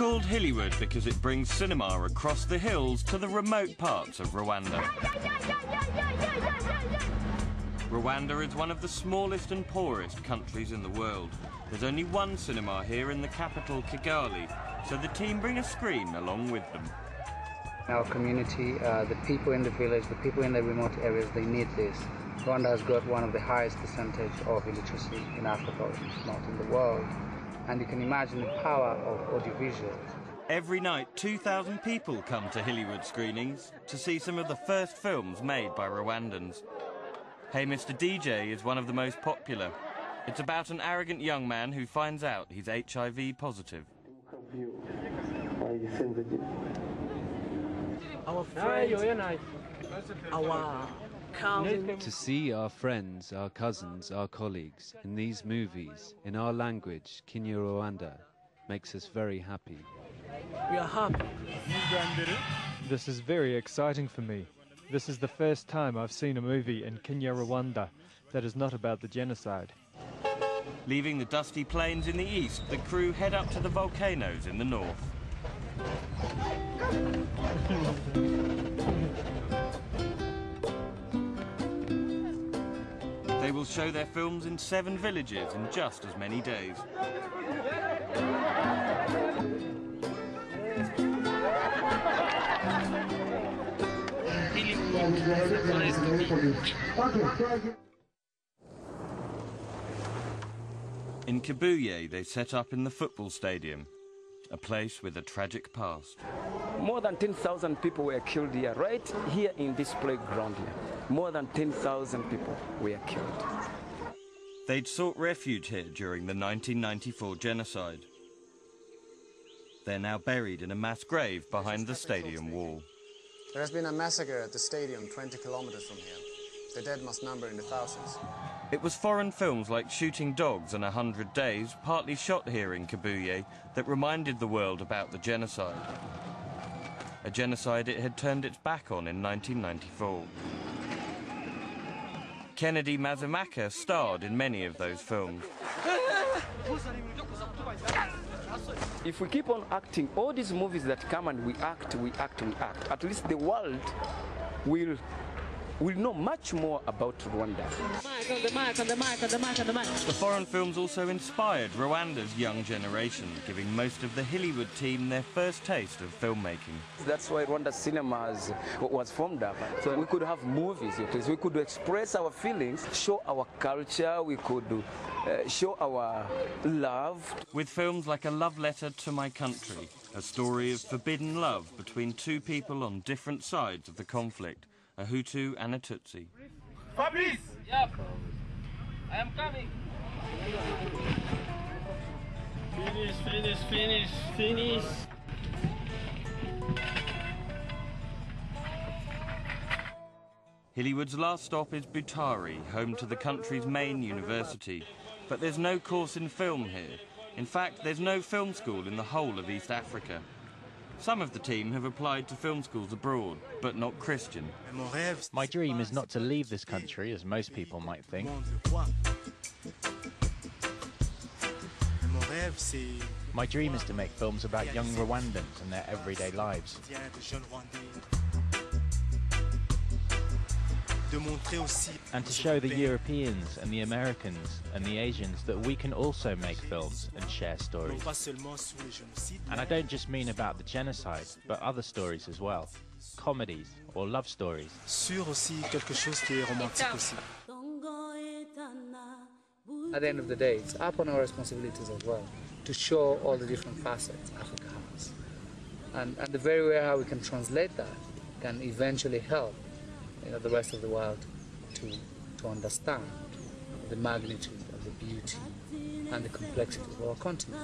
called Hillywood because it brings cinema across the hills to the remote parts of Rwanda. Rwanda is one of the smallest and poorest countries in the world. There's only one cinema here in the capital, Kigali, so the team bring a screen along with them. Our community, the people in the village, the people in the remote areas, they need this. Rwanda has got one of the highest percentage of illiteracy in Africa, if not in the world. And you can imagine the power of audiovisuals. Every night, 2,000 people come to Hillywood screenings to see some of the first films made by Rwandans. Hey Mr. DJ is one of the most popular. It's about an arrogant young man who finds out he's HIV positive. Our friends, our to see our friends, our cousins, our colleagues in these movies, in our language, Kinyarwanda, makes us very happy. We are happy. This is very exciting for me. This is the first time I've seen a movie in Kinyarwanda that is not about the genocide. Leaving the dusty plains in the east, the crew head up to the volcanoes in the north. They will show their films in 7 villages in just as many days. In Kibuye, they set up in the football stadium, a place with a tragic past. More than 10,000 people were killed here, right here in this playground here. More than 10,000 people were killed. They'd sought refuge here during the 1994 genocide. They're now buried in a mass grave behind the stadium wall. There has been a massacre at the stadium 20 kilometers from here. The dead must number in the thousands. It was foreign films like Shooting Dogs and 100 Days, partly shot here in Kibuye, that reminded the world about the genocide. A genocide it had turned its back on in 1994. Kennedy Mazimhaka starred in many of those films. If we keep on acting, all these movies that come and we act, at least the world will know much more about Rwanda. The foreign films also inspired Rwanda's young generation, giving most of the Hillywood team their first taste of filmmaking. That's why Rwanda cinema was formed up. So we could have movies, we could express our feelings, show our culture, we could show our love. With films like A Love Letter to My Country, a story of forbidden love between two people on different sides of the conflict, a Hutu and a Tutsi. Fabrice! Yep. I am coming. Finish. Hillywood's last stop is Butari, home to the country's main university. But there's no course in film here. In fact, there's no film school in the whole of East Africa. Some of the team have applied to film schools abroad, but not Christian. My dream is not to leave this country, as most people might think. My dream is to make films about young Rwandans and their everyday lives. And to show the Europeans and the Americans and the Asians that we can also make films and share stories. And I don't just mean about the genocide, but other stories as well. Comedies or love stories. At the end of the day, it's upon our responsibilities as well to show all the different facets Africa has. And the very way how we can translate that can eventually help the rest of the world to understand the magnitude of the beauty and the complexity of our continent.